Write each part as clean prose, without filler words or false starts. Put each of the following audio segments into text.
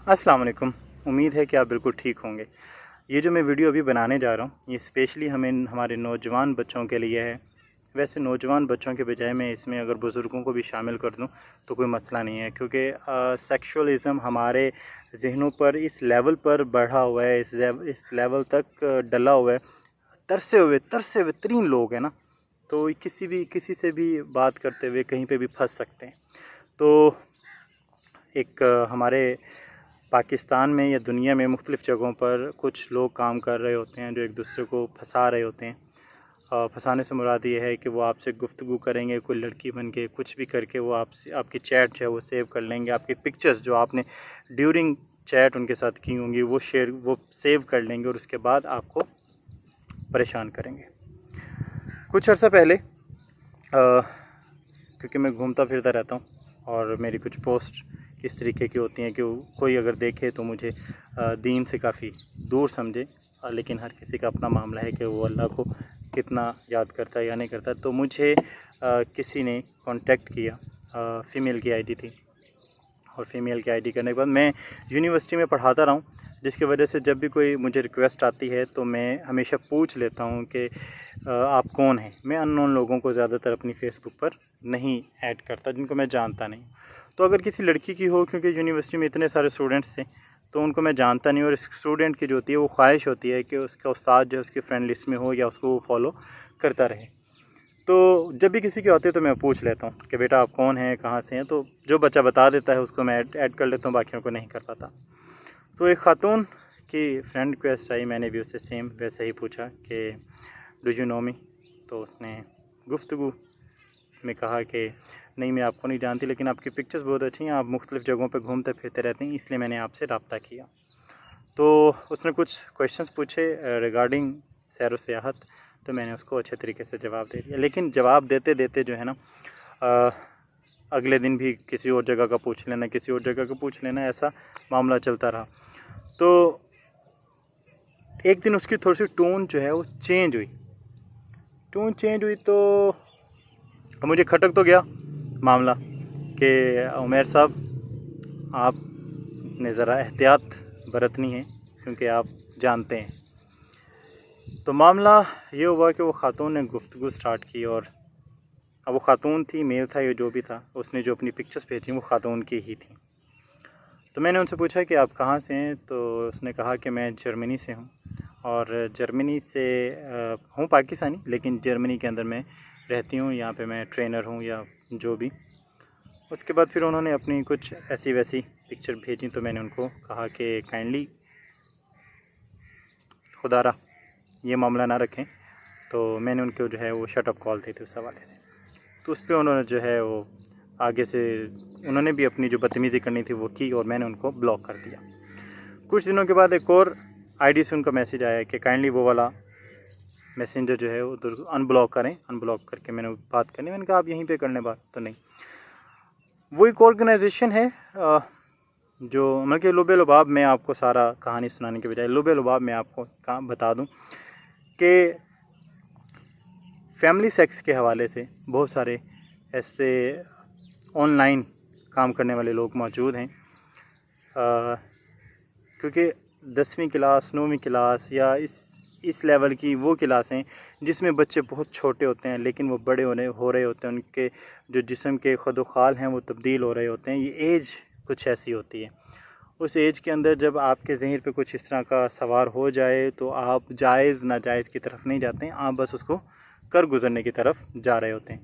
अस्सलाम वालेकुम। उम्मीद है कि आप बिल्कुल ठीक होंगे। ये जो मैं वीडियो अभी बनाने जा रहा हूँ ये स्पेशली हमारे नौजवान बच्चों के लिए है। वैसे नौजवान बच्चों के बजाय मैं इसमें अगर बुज़ुर्गों को भी शामिल कर दूँ तो कोई मसला नहीं है, क्योंकि सेक्सुअलिज़म हमारे ज़हनों पर इस लेवल पर बढ़ा हुआ है, इस लेवल तक डला हुआ है। तरसे हुए तरीन लोग हैं ना, तो किसी से भी बात करते हुए कहीं पे भी फंस सकते हैं। तो एक हमारे पाकिस्तान में या दुनिया में मुख्तलिफ़ जगहों पर कुछ लोग काम कर रहे होते हैं जो एक दूसरे को फंसा रहे होते हैं। फंसाने से मुराद ये है कि वो आपसे गुफ्तगू करेंगे, कोई लड़की बन के कुछ भी करके वो आपसे आपकी चैट जो है वो सेव कर लेंगे। आपकी पिक्चर्स जो आपने ड्यूरिंग चैट उनके साथ की होंगी वो सेव कर लेंगे और उसके बाद आपको परेशान करेंगे। कुछ अर्सा पहले क्योंकि मैं घूमता फिरता रहता हूँ और मेरी कुछ पोस्ट इस तरीके की होती हैं कि कोई अगर देखे तो मुझे दीन से काफ़ी दूर समझे, लेकिन हर किसी का अपना मामला है कि वो अल्लाह को कितना याद करता है या नहीं करता। तो मुझे किसी ने कांटेक्ट किया, फ़ीमेल की आईडी थी, और फीमेल की आईडी करने के बाद मैं यूनिवर्सिटी में पढ़ाता रहा हूँ, जिसकी वजह से जब भी कोई मुझे रिक्वेस्ट आती है तो मैं हमेशा पूछ लेता हूँ कि आप कौन हैं। मैं अननोन लोगों को ज़्यादातर अपनी फ़ेसबुक पर नहीं ऐड करता जिनको मैं जानता नहीं। तो अगर किसी लड़की की हो, क्योंकि यूनिवर्सिटी में इतने सारे स्टूडेंट्स थे तो उनको मैं जानता नहीं, और स्टूडेंट की जो होती है वो ख्वाहिश होती है कि उसका उस्ताद जो है उसकी फ्रेंड लिस्ट में हो या उसको वो फॉलो करता रहे। तो जब भी किसी की होती है तो मैं पूछ लेता हूँ कि बेटा आप कौन हैं, कहाँ से हैं। तो जो बच्चा बता देता है उसको मैं ऐड कर लेता हूँ, बाकियों को नहीं कर पाता। तो एक ख़ातून की फ्रेंड रिक्वेस्ट आई, मैंने भी उससे सेम वैसे ही पूछा कि डू यू नो मी। तो उसने गुफ्तगू में कहा कि नहीं मैं आपको नहीं जानती, लेकिन आपकी पिक्चर्स बहुत अच्छी हैं, आप मुख्तलिफ़ जगहों पर घूमते फिरते रहते हैं, इसलिए मैंने आपसे रब्ता किया। तो उसने कुछ क्वेश्चंस पूछे रिगार्डिंग सैर व सियाहत, तो मैंने उसको अच्छे तरीके से जवाब दे दिया। लेकिन जवाब देते देते जो है ना अगले दिन भी किसी और जगह का पूछ लेना, किसी और जगह का पूछ लेना, ऐसा मामला चलता रहा। तो एक दिन उसकी थोड़ी सी टोन जो है वो चेंज हुई तो मुझे खटक तो गया मामला कि उमैर साहब आपने ज़रा एहतियात बरतनी है, क्योंकि आप जानते हैं। तो मामला ये हुआ कि वो ख़ातून ने गुफ्तगू स्टार्ट की, और अब वो ख़ातून थी, मेल था, ये जो भी था, उसने जो अपनी पिक्चर्स भेजी वो ख़ातून की ही थी। तो मैंने उनसे पूछा कि आप कहाँ से हैं, तो उसने कहा कि मैं जर्मनी से हूँ, और जर्मनी से हूँ पाकिस्तानी, लेकिन जर्मनी के अंदर मैं रहती हूँ, यहाँ पे मैं ट्रेनर हूँ या जो भी। उसके बाद फिर उन्होंने अपनी कुछ ऐसी वैसी पिक्चर भेजी, तो मैंने उनको कहा कि काइंडली खुदारा ये मामला ना रखें। तो मैंने उनको जो है वो शट अप कॉल दी थी उस हवाले से। तो उस पर उन्होंने जो है वो आगे से उन्होंने भी अपनी जो बदतमीज़ी करनी थी वो की, और मैंने उनको ब्लॉक कर दिया। कुछ दिनों के बाद एक और आईडी से उनका मैसेज आया कि काइंडली वो वाला मैसेंजर जो है वो अनब्लॉक करें। अनब्लॉक करके मैंने बात करनी, मैंने कहा आप यहीं पे कर लें बात। तो नहीं, वो एक ऑर्गेनाइजेशन है जो मतलब कि लुबे लुबाब, मैं आपको सारा कहानी सुनाने के बजाय लुबे लुबाब मैं आपको बता दूं कि फैमिली सेक्स के हवाले से बहुत सारे ऐसे ऑनलाइन काम करने वाले लोग मौजूद हैं, क्योंकि 10वीं क्लास 9वीं क्लास या इस लेवल की वो क्लासें जिसमें बच्चे बहुत छोटे होते हैं लेकिन वो बड़े हो रहे होते हैं, उनके जो जिस्म के खुदोखाल हैं वो तब्दील हो रहे होते हैं। ये एज कुछ ऐसी होती है। उस एज के अंदर जब आपके ज़हन पे कुछ इस तरह का सवार हो जाए तो आप जायज़ नाजायज़ की तरफ नहीं जाते हैं, आप बस उसको कर गुज़रने की तरफ जा रहे होते हैं।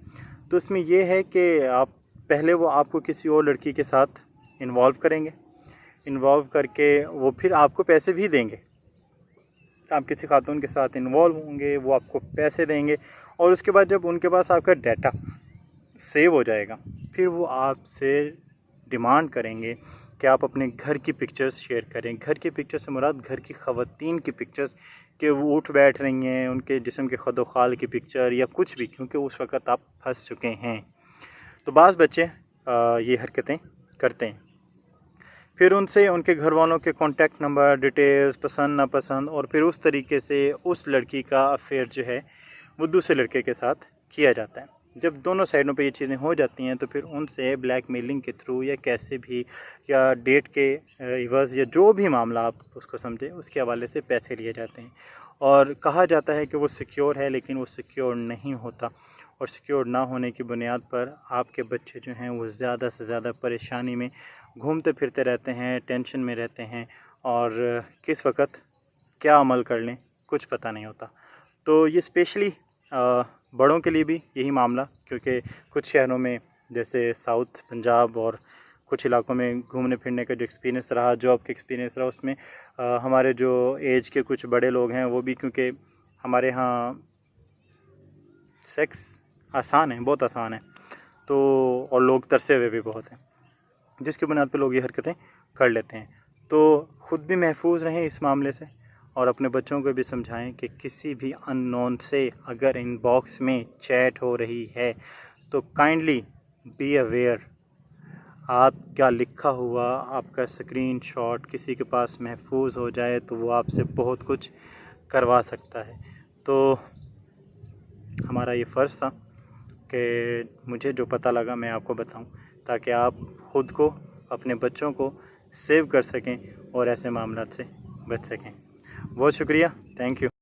तो इसमें यह है कि आप पहले वो आपको किसी और लड़की के साथ इन्वॉल्व करेंगे, इन्वॉल्व करके वो फिर आपको पैसे भी देंगे। आप किसी खातून के साथ इन्वॉल्व होंगे, वो आपको पैसे देंगे, और उसके बाद जब उनके पास आपका डाटा सेव हो जाएगा फिर वो आपसे डिमांड करेंगे कि आप अपने घर की पिक्चर्स शेयर करें। घर की पिक्चर से मुराद घर की ख़वातीन की पिक्चर्स, कि वो उठ बैठ रही हैं, उनके जिस्म के खदोखाल की पिक्चर या कुछ भी, क्योंकि उस वक़्त आप फंस चुके हैं। तो बाज़ बच्चे ये हरकतें करते हैं। फिर उनसे उनके घर वालों के कॉन्टैक्ट नंबर, डिटेल्स, पसंद नापसंद, और फिर उस तरीके से उस लड़की का अफेयर जो है वो दूसरे लड़के के साथ किया जाता है। जब दोनों साइडों पे ये चीज़ें हो जाती हैं तो फिर उनसे ब्लैक मेलिंग के थ्रू या कैसे भी या डेट के इवज़ या जो भी मामला आप उसको समझें उसके हवाले से पैसे लिए जाते हैं। और कहा जाता है कि वो सिक्योर है, लेकिन वो सिक्योर नहीं होता, और सिक्योर ना होने की बुनियाद पर आपके बच्चे जो हैं वो ज़्यादा से ज़्यादा परेशानी में घूमते फिरते रहते हैं, टेंशन में रहते हैं, और किस वक़्त क्या अमल कर लें कुछ पता नहीं होता। तो ये स्पेशली बड़ों के लिए भी यही मामला, क्योंकि कुछ शहरों में जैसे साउथ पंजाब और कुछ इलाकों में घूमने फिरने का जो एक्सपीरियंस रहा, जॉब का एक्सपीरियंस रहा, उसमें हमारे जो एज के कुछ बड़े लोग हैं वो भी, क्योंकि हमारे यहाँ सेक्स आसान है, बहुत आसान है, तो और लोग तरसे हुए भी बहुत हैं, जिसकी बुनियाद पर लोग ये हरकतें कर लेते हैं। तो ख़ुद भी महफूज रहें इस मामले से, और अपने बच्चों को भी समझाएं कि किसी भी अननोन से अगर इनबॉक्स में चैट हो रही है तो काइंडली बी अवेयर। आप क्या लिखा हुआ आपका स्क्रीनशॉट किसी के पास महफूज हो जाए तो वो आपसे बहुत कुछ करवा सकता है। तो हमारा ये फ़र्ज़ था कि मुझे जो पता लगा मैं आपको बताऊं, ताकि आप ख़ुद को, अपने बच्चों को सेव कर सकें और ऐसे मामलों से बच सकें। बहुत शुक्रिया, थैंक यू।